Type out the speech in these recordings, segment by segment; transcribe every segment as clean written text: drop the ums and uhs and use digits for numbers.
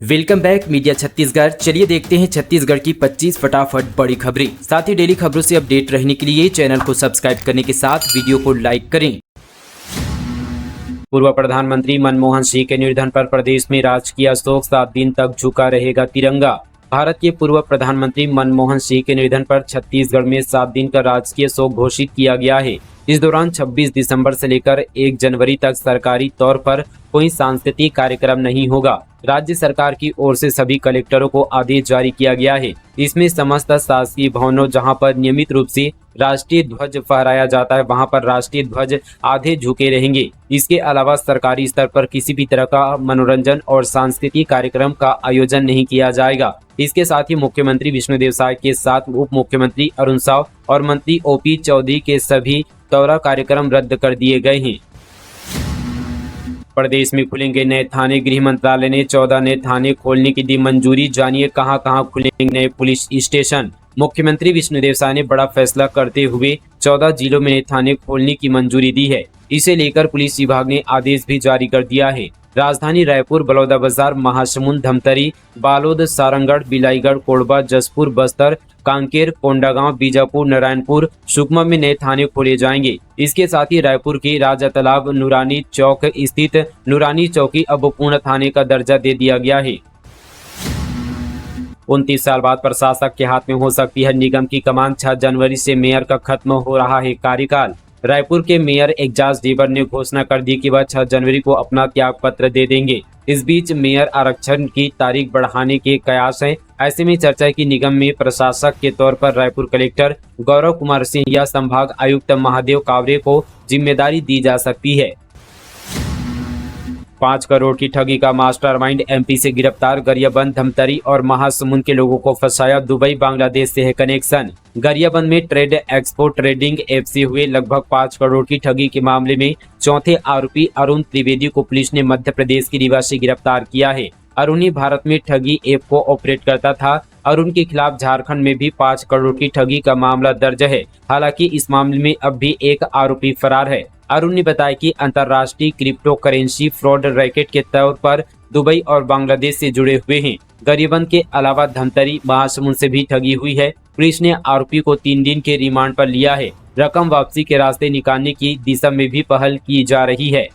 Welcome back media Chhattisgarh. चलिए देखते हैं छत्तीसगढ़ की 25 फटाफट बड़ी खबरें। साथ ही डेली खबरों से अपडेट रहने के लिए चैनल को सब्सक्राइब करने के साथ वीडियो को लाइक करें। पूर्व प्रधानमंत्री मनमोहन सिंह के निधन पर प्रदेश में राजकीय शोक, 7 दिन तक झुका रहेगा तिरंगा। भारत के पूर्व प्रधानमंत्री मनमोहन सिंह के निधन पर छत्तीसगढ़ में 7 दिन का राजकीय शोक घोषित किया गया है। इस दौरान 26 दिसंबर से लेकर 1 जनवरी तक सरकारी तौर पर कोई सांस्कृतिक कार्यक्रम नहीं होगा। राज्य सरकार की ओर से सभी कलेक्टरों को आदेश जारी किया गया है। इसमें समस्त शासकीय भवनों जहां पर नियमित रूप से राष्ट्रीय ध्वज फहराया जाता है, वहां पर राष्ट्रीय ध्वज आधे झुके रहेंगे। इसके अलावा सरकारी स्तर पर किसी भी तरह का मनोरंजन और सांस्कृतिक कार्यक्रम का आयोजन नहीं किया जाएगा। इसके साथ ही मुख्यमंत्री विष्णुदेव साय के साथ उप मुख्यमंत्री अरुण साव और मंत्री ओपी चौधरी के सभी दौरा कार्यक्रम रद्द कर दिए गए हैं। प्रदेश में खुलेंगे नए थाने। गृह मंत्रालय ने 14 नए थाने खोलने की दी मंजूरी। जानिए कहां-कहां खुलेंगे नए पुलिस स्टेशन। मुख्यमंत्री विष्णुदेव साय ने बड़ा फैसला करते हुए 14 जिलों में नए थाने खोलने की मंजूरी दी है। इसे लेकर पुलिस विभाग ने आदेश भी जारी कर दिया है। राजधानी रायपुर, बलौदाबाजार, महासमुंद, धमतरी, बालोद, सारंगढ़, बिलाईगढ़, कोरबा, जसपुर, बस्तर, कांकेर, कोंडागांव, बीजापुर, नारायणपुर, सुकमा में नए थाने खोले जाएंगे। इसके साथ ही रायपुर के राजा तालाब नूरानी चौक स्थित नूरानी चौकी अब पूर्ण थाने का दर्जा दे दिया गया है। 29 साल बाद प्रशासक के हाथ में हो सकती है निगम की कमान। 6 जनवरी से मेयर का खत्म हो रहा है कार्यकाल। रायपुर के मेयर एजाज ढेबर ने घोषणा कर दी कि वह 6 जनवरी को अपना त्याग पत्र दे देंगे। इस बीच मेयर आरक्षण की तारीख बढ़ाने के कयास हैं। ऐसे में चर्चा है कि निगम में प्रशासक के तौर पर रायपुर कलेक्टर गौरव कुमार सिंह या संभाग आयुक्त महादेव कावरे को जिम्मेदारी दी जा सकती है। 5 करोड़ की ठगी का मास्टरमाइंड एमपी से गिरफ्तार। गरियाबंद, धमतरी और महासमुंद के लोगों को फंसाया। दुबई, बांग्लादेश से है कनेक्शन। गरियाबंद में ट्रेड एक्सपो ट्रेडिंग ऐप से हुए लगभग 5 करोड़ की ठगी के मामले में चौथे आरोपी अरुण त्रिवेदी को पुलिस ने मध्य प्रदेश की रीवा से गिरफ्तार किया है। अरुण ही भारत में ठगी ऐप को ऑपरेट करता था। अरुण के खिलाफ झारखंड में भी 5 करोड़ की ठगी का मामला दर्ज है। हालांकि इस मामले में अब भी एक आरोपी फरार है। अरुण ने बताया कि अंतर्राष्ट्रीय क्रिप्टो करेंसी फ्रॉड रैकेट के तौर पर दुबई और बांग्लादेश से जुड़े हुए हैं। गरियाबंद के अलावा धमतरी, महासमुंद से भी ठगी हुई है। पुलिस ने आरोपी को 3 दिन के रिमांड पर लिया है। रकम वापसी के रास्ते निकालने की दिशा में भी पहल की जा रही है।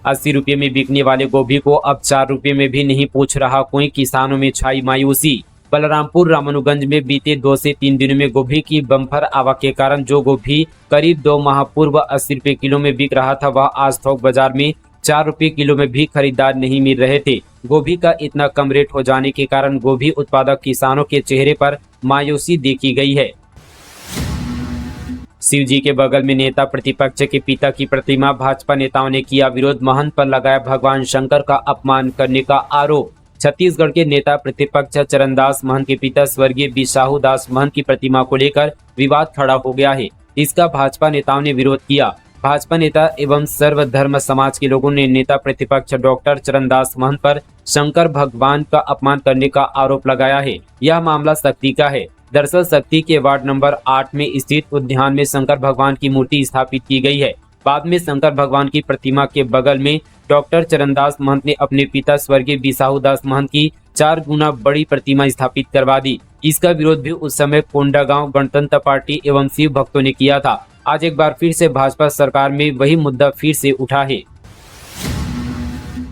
80 रुपये में बिकने वाले गोभी को अब 4 रुपये में भी नहीं पूछ रहा कोई। किसानों में छाई मायूसी। बलरामपुर, रामानुगंज में बीते 2 से 3 दिनों में गोभी की बम्पर आवक के कारण जो गोभी करीब 2 माह पूर्व 80 रुपये किलो में बिक रहा था, वह आज थोक बाजार में 4 रुपये किलो में भी खरीदार नहीं मिल रहे थे। गोभी का इतना कम रेट हो जाने के कारण गोभी उत्पादक किसानों के चेहरे पर मायूसी देखी गई है। शिव जी के बगल में नेता प्रतिपक्ष के पिता की प्रतिमा। भाजपा नेताओं ने किया विरोध। महंत पर लगाया भगवान शंकर का अपमान करने का आरोप। छत्तीसगढ़ के नेता प्रतिपक्ष चरणदास महंत के पिता स्वर्गीय बिसाहू दास महंत की प्रतिमा को लेकर विवाद खड़ा हो गया है। इसका भाजपा नेताओं ने विरोध किया। भाजपा नेता एवं सर्वधर्म समाज के लोगों ने नेता प्रतिपक्ष डॉक्टर चरणदास महंत पर शंकर भगवान का अपमान करने का आरोप लगाया है। यह मामला शक्ति का है। दरअसल शक्ति के वार्ड नंबर 8 में स्थित उद्यान में शंकर भगवान की मूर्ति स्थापित की गई है। बाद में शंकर भगवान की प्रतिमा के बगल में डॉक्टर चरणदास महंत ने अपने पिता स्वर्गीय बिसाहू दास महंत की 4 गुना बड़ी प्रतिमा स्थापित करवा दी। इसका विरोध भी उस समय कोंडागांव गणतंत्र पार्टी एवं शिव भक्तों ने किया था। आज एक बार फिर से भाजपा सरकार में वही मुद्दा फिर से उठा है।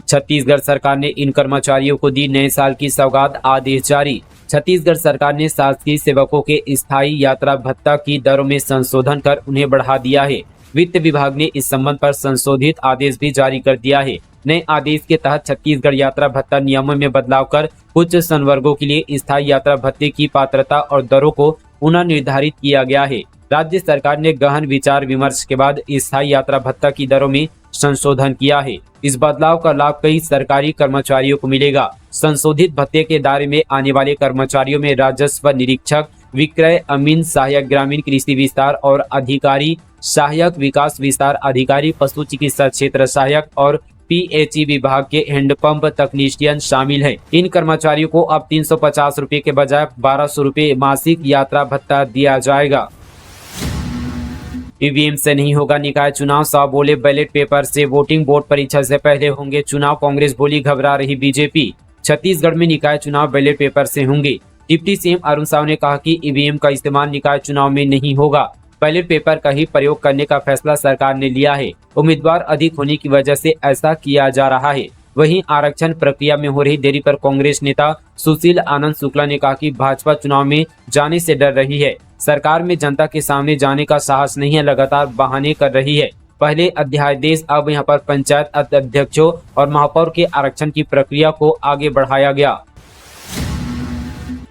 छत्तीसगढ़ सरकार ने इन कर्मचारियों को दी नए साल की सौगात, आदेश जारी। छत्तीसगढ़ सरकार ने शासकीय सेवकों के स्थायी यात्रा भत्ता की दरों में संशोधन कर उन्हें बढ़ा दिया है। वित्त विभाग ने इस संबंध पर संशोधित आदेश भी जारी कर दिया है। नए आदेश के तहत छत्तीसगढ़ यात्रा भत्ता नियमों में बदलाव कर कुछ संवर्गों के लिए स्थायी यात्रा भत्ते की पात्रता और दरों को पुनः निर्धारित किया गया है। राज्य सरकार ने गहन विचार विमर्श के बाद स्थायी यात्रा भत्ता की दरों में संशोधन किया है। इस बदलाव का लाभ कई सरकारी कर्मचारियों को मिलेगा। संशोधित भत्ते के दायरे में आने वाले कर्मचारियों में राजस्व निरीक्षक, विक्रय अमीन, सहायक ग्रामीण कृषि विस्तार और अधिकारी, सहायक विकास विस्तार अधिकारी, पशु चिकित्सा क्षेत्र सहायक और पीएचई विभाग के हैंडपंप तकनीशियन शामिल हैं। इन कर्मचारियों को अब 350 रुपये के बजाय 1200 रुपये मासिक यात्रा भत्ता दिया जाएगा। ईवीएम से नहीं होगा निकाय चुनाव, साहब बोले बैलेट पेपर से वोटिंग, बोर्ड परीक्षा से पहले होंगे चुनाव, कांग्रेस बोली घबरा रही बीजेपी। छत्तीसगढ़ में निकाय चुनाव बैलेट पेपर से होंगे। डिप्टी सीएम अरुण साव ने कहा कि ईवीएम का इस्तेमाल निकाय चुनाव में नहीं होगा, बैलेट पेपर का ही प्रयोग करने का फैसला सरकार ने लिया है। उम्मीदवार अधिक होने की वजह से ऐसा किया जा रहा है। वहीं आरक्षण प्रक्रिया में हो रही देरी पर कांग्रेस नेता सुशील आनंद शुक्ला ने कहा कि भाजपा चुनाव में जाने से डर रही है, सरकार में जनता के सामने जाने का साहस नहीं है, लगातार बहाने कर रही है। पहले अध्यादेश, अब यहां पर पंचायत अध्यक्षों और महापौर के आरक्षण की प्रक्रिया को आगे बढ़ाया गया।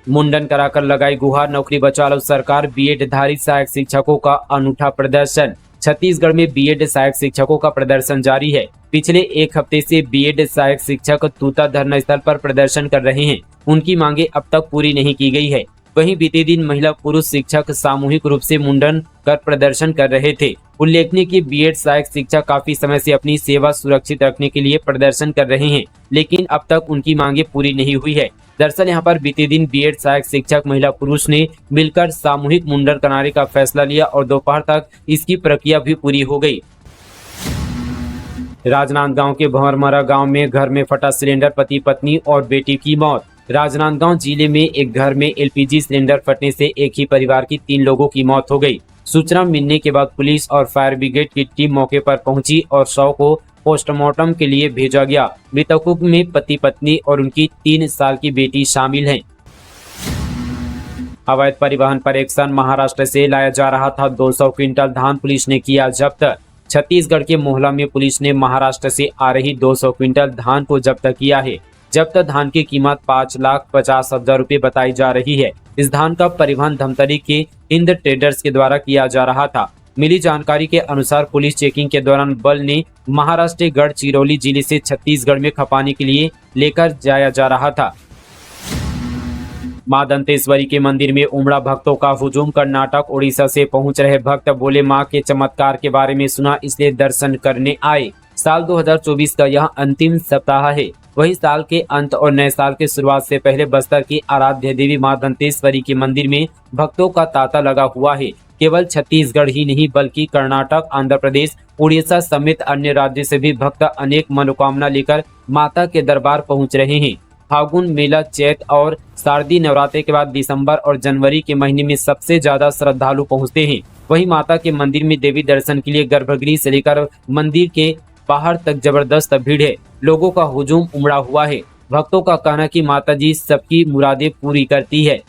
मुंडन कराकर लगाई गुहार, नौकरी बचा लो सरकार, बीएड धारी सहायक शिक्षकों का अनूठा प्रदर्शन। छत्तीसगढ़ में बीएड सहायक शिक्षकों का प्रदर्शन जारी है। पिछले एक हफ्ते से बीएड सहायक शिक्षक तूता धरना स्थल पर प्रदर्शन कर रहे हैं। उनकी मांगे अब तक पूरी नहीं की गई है। वहीं बीते दिन महिला पुरुष शिक्षक सामूहिक रूप से मुंडन कर प्रदर्शन कर रहे थे। उल्लेखनीय कि बीएड सहायक शिक्षक काफी समय से अपनी सेवा सुरक्षित रखने के लिए प्रदर्शन कर रहे हैं, लेकिन अब तक उनकी मांगे पूरी नहीं हुई है। दरअसल यहां पर बीते दिन बीएड सहायक शिक्षक महिला पुरुष ने मिलकर सामूहिक मुंडन कराने का फैसला लिया और दोपहर तक इसकी प्रक्रिया भी पूरी हो गई। राजनांदगांव के भंवरमरा गांव में घर में फटा सिलेंडर, पति पत्नी और बेटी की मौत। राजनांदगांव जिले में एक घर में एलपीजी सिलेंडर फटने से एक ही परिवार की 3 लोगों की मौत हो गई। सूचना मिलने के बाद पुलिस और फायर ब्रिगेड की टीम मौके पर पहुंची और शव को पोस्टमार्टम के लिए भेजा गया। मृतकों में पति पत्नी और उनकी 3 साल की बेटी शामिल हैं। अवैध परिवहन पर एक्शन, महाराष्ट्र से लाया जा रहा था 200 क्विंटल धान, पुलिस ने किया जब्त। छत्तीसगढ़ के मोहला में पुलिस ने महाराष्ट्र से आ रही 200 क्विंटल धान को जब्त किया है। जब्त धान की कीमत 5,50,000 रुपये बताई जा रही है। इस धान का परिवहन धमतरी के हिंद ट्रेडर्स के द्वारा किया जा रहा था। मिली जानकारी के अनुसार पुलिस चेकिंग के दौरान बल ने महाराष्ट्र गढ़चिरौली जिले से छत्तीसगढ़ में खपाने के लिए लेकर जाया जा रहा था। मां दंतेश्वरी के मंदिर में उमड़ा भक्तों का हुजूम, कर्नाटक उड़ीसा से पहुंच रहे भक्त बोले मां के चमत्कार के बारे में सुना इसलिए दर्शन करने आए। साल 2024 का यह अंतिम सप्ताह है। वहीं साल के अंत और नए साल के शुरुआत से पहले बस्तर की आराध्य देवी मां दंतेश्वरी के मंदिर में भक्तों का तांता लगा हुआ है। केवल छत्तीसगढ़ ही नहीं बल्कि कर्नाटक, आंध्र प्रदेश, उड़ीसा समेत अन्य राज्य से भी भक्त अनेक मनोकामना लेकर माता के दरबार पहुंच रहे हैं। फागुन मेला, चैत और शारदीय नवरात्रि के बाद दिसंबर और जनवरी के महीने में सबसे ज्यादा श्रद्धालु पहुंचते हैं। वहीं माता के मंदिर में देवी दर्शन के लिए गर्भगृह से लेकर मंदिर के बाहर तक जबरदस्त भीड़ है। लोगों का हुजूम उमड़ा हुआ है। भक्तों का कहना कि माता जी सबकी मुरादें पूरी करती है।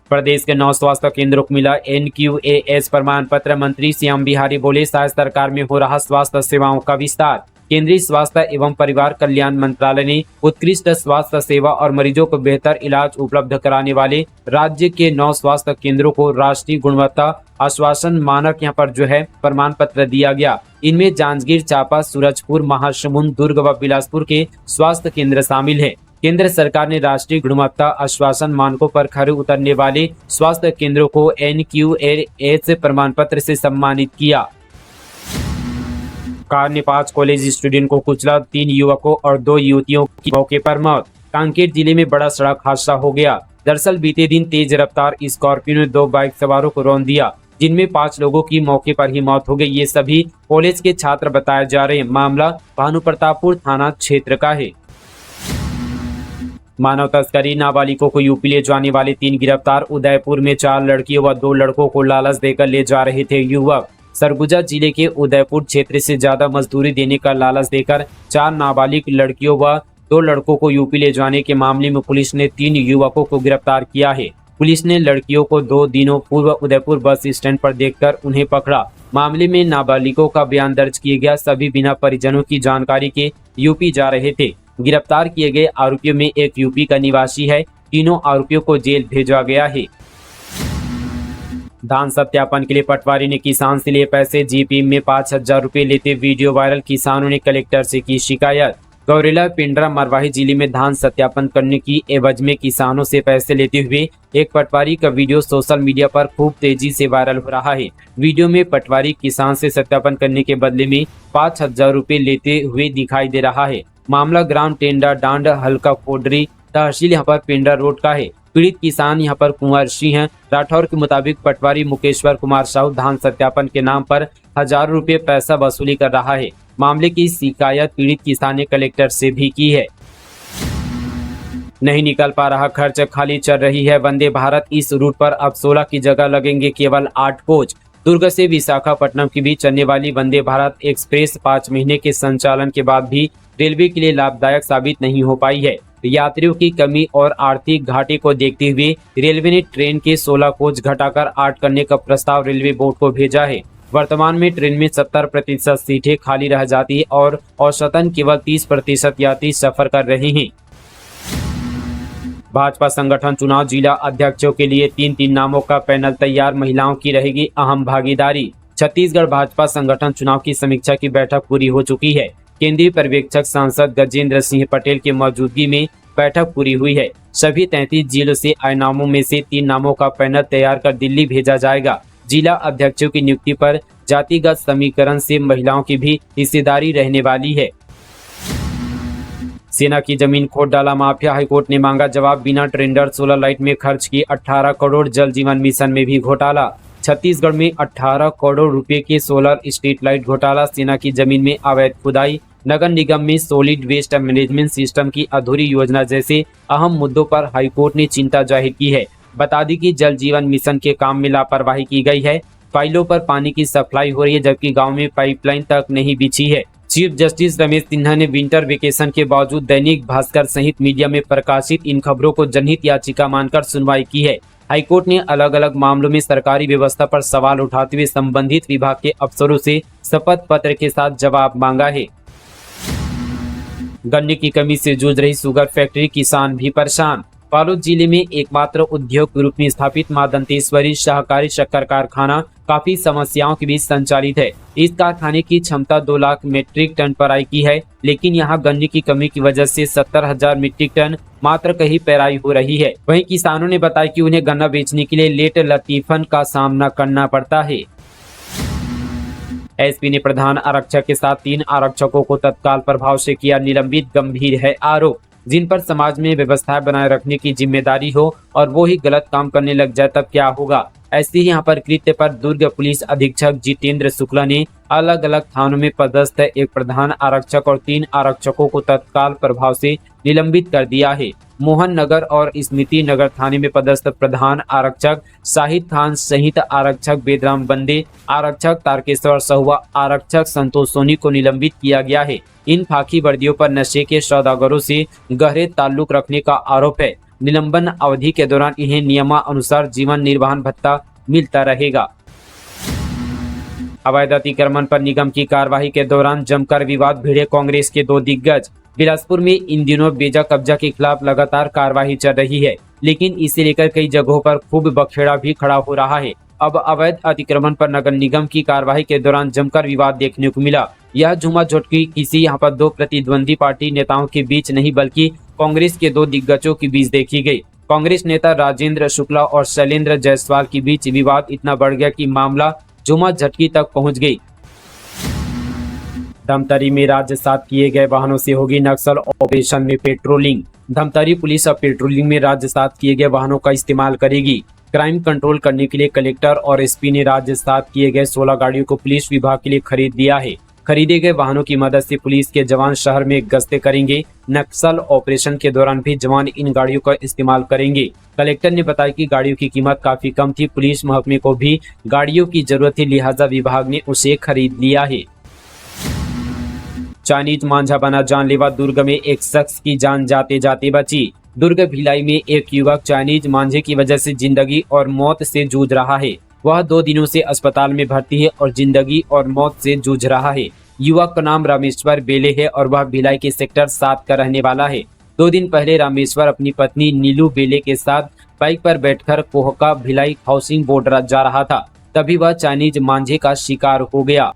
प्रदेश के 9 स्वास्थ्य केंद्रों को मिला NQAS प्रमाण पत्र, मंत्री श्याम बिहारी बोले शायद सरकार में हो रहा स्वास्थ्य सेवाओं का विस्तार। केंद्रीय स्वास्थ्य एवं परिवार कल्याण मंत्रालय ने उत्कृष्ट स्वास्थ्य सेवा और मरीजों को बेहतर इलाज उपलब्ध कराने वाले राज्य के 9 स्वास्थ्य केंद्रों को राष्ट्रीय गुणवत्ता आश्वासन मानक यहाँ पर प्रमाण पत्र दिया गया। इनमें जांजगीर चांपा, सूरजपुर, महासमुंद, दुर्ग व बिलासपुर के स्वास्थ्य केंद्र शामिल है। केंद्र सरकार ने राष्ट्रीय गुणवत्ता आश्वासन मानकों पर खरे उतरने वाले स्वास्थ्य केंद्रों को NQAS प्रमाण पत्र से सम्मानित किया। कार ने 5 कॉलेज स्टूडेंट को कुचला, 3 युवकों और 2 युवतियों की मौके पर मौत। कांकेर जिले में बड़ा सड़क हादसा हो गया। दरअसल बीते दिन तेज रफ्तार स्कॉर्पियो ने 2 बाइक सवारों को रौंद दिया, जिनमें 5 लोगों की मौके पर ही मौत हो गई। ये सभी कॉलेज के छात्र बताए जा रहे हैं। मामला भानुप्रतापपुर थाना क्षेत्र का है। मानव तस्करी, नाबालिगों को यूपी ले जाने वाले 3 गिरफ्तार। उदयपुर में 4 लड़कियों व 2 लड़कों को लालच देकर ले जा रहे थे युवक। सरगुजा जिले के उदयपुर क्षेत्र से ज्यादा मजदूरी देने का लालच देकर 4 नाबालिग लड़कियों व 2 लड़कों को यूपी ले जाने के मामले में पुलिस ने 3 युवकों को गिरफ्तार किया है। पुलिस ने लड़कियों को 2 दिनों पूर्व उदयपुर बस स्टैंड पर देखकर उन्हें पकड़ा। मामले में नाबालिगों का बयान दर्ज किया गया। सभी बिना परिजनों की जानकारी के यूपी जा रहे थे। गिरफ्तार किए गए आरोपियों में एक यूपी का निवासी है। तीनों आरोपियों को जेल भेजा गया है। धान सत्यापन के लिए पटवारी ने किसान से लिए पैसे, जीपी में 5,000 रुपये लेते वीडियो वायरल। किसानों ने कलेक्टर से की शिकायत। गौरेला, पिंडरा, मरवाही जिले में धान सत्यापन करने की एवज में किसानों से पैसे लेते हुए एक पटवारी का वीडियो सोशल मीडिया पर खूब तेजी से वायरल हो रहा है। वीडियो में पटवारी किसान से सत्यापन करने के बदले में 5,000 रुपये लेते हुए दिखाई दे रहा है। मामला ग्राम टेंडा डांड हल्का कोडरी तहसील यहाँ पर पिंडरा रोड का है। पीड़ित किसान यहां पर कुंवर सिंह राठौर के मुताबिक पटवारी मुकेश्वर कुमार साहू धान सत्यापन के नाम पर हजारों रुपए पैसा वसूली कर रहा है। मामले की शिकायत पीड़ित किसान ने कलेक्टर से भी की है। नहीं निकल पा रहा खर्च, खाली चल रही है वंदे भारत। इस रूट पर अब 16 की जगह लगेंगे केवल 8 कोच। दुर्ग से विशाखापट्टनम के बीच चलने वाली वंदे भारत एक्सप्रेस 5 महीने के संचालन के बाद भी रेलवे के लिए लाभदायक साबित नहीं हो पाई है। यात्रियों की कमी और आर्थिक घाटे को देखते हुए रेलवे ने ट्रेन के 16 कोच घटाकर 8 करने का प्रस्ताव रेलवे बोर्ड को भेजा है। वर्तमान में ट्रेन में 70% सीटें खाली रह जाती है और औसतन केवल 30% यात्री सफर कर रहे हैं। भाजपा संगठन चुनाव, जिला अध्यक्षों के लिए 3 नामों का पैनल तैयार, महिलाओं की रहेगी अहम भागीदारी। छत्तीसगढ़ भाजपा संगठन चुनाव की समीक्षा की बैठक पूरी हो चुकी है। केंद्रीय पर्यवेक्षक सांसद गजेंद्र सिंह पटेल की मौजूदगी में बैठक पूरी हुई है। सभी 33 जिलों से आए नामों में से 3 नामों का पैनल तैयार कर दिल्ली भेजा जाएगा। जिला अध्यक्षों की नियुक्ति पर जातिगत समीकरण से महिलाओं की भी हिस्सेदारी रहने वाली है। सेना की जमीन खोद डाला माफिया, हाईकोर्ट ने मांगा जवाब। बिना टेंडर सोलर लाइट में खर्च की 18 करोड़, जल जीवन मिशन में भी घोटाला। छत्तीसगढ़ में 18 करोड़ रुपए के सोलर स्ट्रीट लाइट घोटाला। सेना की जमीन में अवैध खुदाई, नगर निगम में सॉलिड वेस्ट मैनेजमेंट सिस्टम की अधूरी योजना जैसे अहम मुद्दों पर हाईकोर्ट ने चिंता जाहिर की है। बता दी कि जल जीवन मिशन के काम में लापरवाही की गई है। फाइलों पर पानी की सप्लाई हो रही है जबकि गांव में पाइपलाइन तक नहीं बिछी है। चीफ जस्टिस रमेश सिन्हा ने विंटर वेकेशन के बावजूद दैनिक भास्कर सहित मीडिया में प्रकाशित इन खबरों को जनहित याचिका मानकर सुनवाई की है। हाईकोर्ट ने अलग अलग मामलों में सरकारी व्यवस्था पर सवाल उठाते हुए संबंधित विभाग के अफसरों से शपथ पत्र के साथ जवाब मांगा है। गन्ने की कमी से जूझ रही शुगर फैक्ट्री, किसान भी परेशान। बालोद जिले में एकमात्र उद्योग के रूप में स्थापित मां दंतेश्वरी सहकारी शक्कर कारखाना काफी समस्याओं के बीच संचालित है। इस कारखाने की क्षमता 2 लाख मीट्रिक टन पेराई की है, लेकिन यहां गन्ने की कमी की वजह से 70,000 मीट्रिक टन मात्र कहीं पेराई हो रही है। वहीं किसानों ने बताया कि उन्हें गन्ना बेचने के लिए लेट लतीफन का सामना करना पड़ता है। एसपी ने प्रधान आरक्षक के साथ 3 आरक्षकों को तत्काल प्रभाव से किया निलंबित, गंभीर है आरोप। जिन पर समाज में व्यवस्था बनाए रखने की जिम्मेदारी हो और वो ही गलत काम करने लग जाए तब क्या होगा। ऐसे ही यहाँ पर कृत्य पर दुर्ग पुलिस अधीक्षक जितेंद्र शुक्ला ने अलग अलग थानों में पदस्थ 1 प्रधान आरक्षक और 3 आरक्षकों को तत्काल प्रभाव से निलंबित कर दिया है। मोहन नगर और स्मृति नगर थाने में पदस्थ प्रधान आरक्षक शाहिद खान सहित आरक्षक बेदराम बंदे, आरक्षक तारकेश्वर सहुआ, आरक्षक संतोष सोनी को निलंबित किया गया है। इन खाकी वर्दियों पर नशे के सौदागरों से गहरे ताल्लुक रखने का आरोप है। निलंबन अवधि के दौरान इन्हें नियमानुसार जीवन निर्वाह भत्ता मिलता रहेगा। अवैध अतिक्रमण पर निगम की कार्रवाई के दौरान जमकर विवाद भिड़े कांग्रेस के 2 दिग्गज। बिलासपुर में इन दिनों बेजा कब्जा के खिलाफ लगातार कार्रवाई चल रही है, लेकिन इसे लेकर कई जगहों पर खूब बखेड़ा भी खड़ा हो रहा है। अब अवैध अतिक्रमण पर नगर निगम की कार्रवाई के दौरान जमकर विवाद देखने को मिला। यह झूमाझटकी किसी यहाँ पर 2 प्रतिद्वंदी पार्टी नेताओं के बीच नहीं बल्कि कांग्रेस के 2 दिग्गजों के बीच देखी गई। कांग्रेस नेता राजेंद्र शुक्ला और शैलेंद्र जायसवाल के बीच विवाद इतना बढ़ गया कि मामला झूमाझटकी तक पहुंच गई। धमतरी में राज्यसात किए गए वाहनों से होगी नक्सल ऑपरेशन में पेट्रोलिंग। धमतरी पुलिस अब पेट्रोलिंग में राज्यसात किए गए वाहनों का इस्तेमाल करेगी। क्राइम कंट्रोल करने के लिए कलेक्टर और एसपी ने राज्यसात किए गए 16 गाड़ियों को पुलिस विभाग के लिए खरीद दिया है। खरीदे गए वाहनों की मदद से पुलिस के जवान शहर में गश्तें करेंगे। नक्सल ऑपरेशन के दौरान भी जवान इन गाड़ियों का इस्तेमाल करेंगे। कलेक्टर ने बताया कि गाड़ियों की कीमत काफी कम थी, पुलिस महकमे को भी गाड़ियों की जरूरत थी, लिहाजा विभाग ने उसे खरीद लिया है। चाइनीज मांझा बना जानलेवा, दुर्ग में एक शख्स की जान जाते जाते बची। दुर्ग भिलाई में एक युवक चाइनीज मांझे की वजह से जिंदगी और मौत से जूझ रहा है। वह 2 दिनों से अस्पताल में भर्ती है और जिंदगी और मौत से जूझ रहा है। युवक का नाम रामेश्वर बेले है और वह भिलाई के सेक्टर 7 का रहने वाला है। 2 दिन पहले रामेश्वर अपनी पत्नी नीलू बेले के साथ बाइक पर बैठकर कोहका भिलाई हाउसिंग बोर्ड जा रहा था, तभी वह चाइनीज मांझे का शिकार हो गया।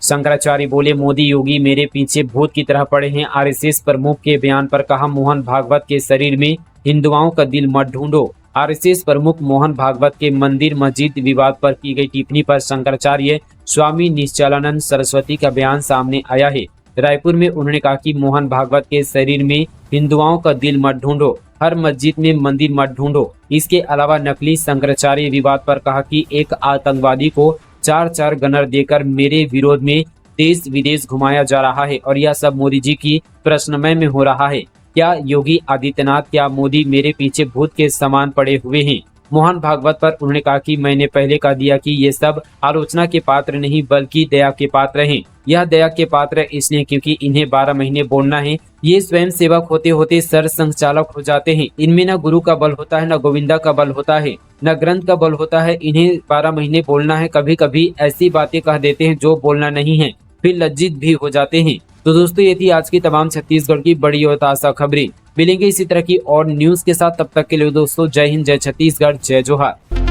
शंकराचार्य बोले, मोदी योगी मेरे पीछे भूत की तरह पड़े हैं। आरएसएस प्रमुख के बयान पर कहा, मोहन भागवत के शरीर में हिंदुओं का दिल मत ढूंढो। आरएसएस प्रमुख मोहन भागवत के मंदिर मस्जिद विवाद पर की गई टिप्पणी पर शंकराचार्य स्वामी निश्चलानंद सरस्वती का बयान सामने आया है। रायपुर में उन्होंने कहा कि मोहन भागवत के शरीर में हिंदुओं का दिल मत ढूंढो, हर मस्जिद में मंदिर मत ढूंढो। इसके अलावा नकली शंकराचार्य विवाद पर कहा कि एक आतंकवादी को 4 गनर देकर मेरे विरोध में देश विदेश घुमाया जा रहा है और यह सब मोदी जी की प्रश्नमय में हो रहा है। क्या योगी आदित्यनाथ, क्या मोदी मेरे पीछे भूत के समान पड़े हुए हैं? मोहन भागवत पर उन्होंने कहा कि मैंने पहले कह दिया कि ये सब आलोचना के पात्र नहीं बल्कि दया के पात्र हैं। यह दया के पात्र इसलिए क्योंकि इन्हें 12 महीने बोलना है। ये स्वयं सेवक होते होते सर संचालक हो जाते हैं। इनमें न गुरु का बल होता है, न गोविंदा का बल होता है, न ग्रंथ का बल होता है। इन्हें 12 महीने बोलना है। कभी कभी ऐसी बातें कह देते हैं जो बोलना नहीं है, फिर लज्जित भी हो जाते हैं। तो दोस्तों, ये थी आज की तमाम छत्तीसगढ़ की बड़ी और ताज़ा खबरें। मिलेंगे इसी तरह की और न्यूज के साथ, तब तक के लिए दोस्तों जय हिंद, जय छत्तीसगढ़, जय जोहार।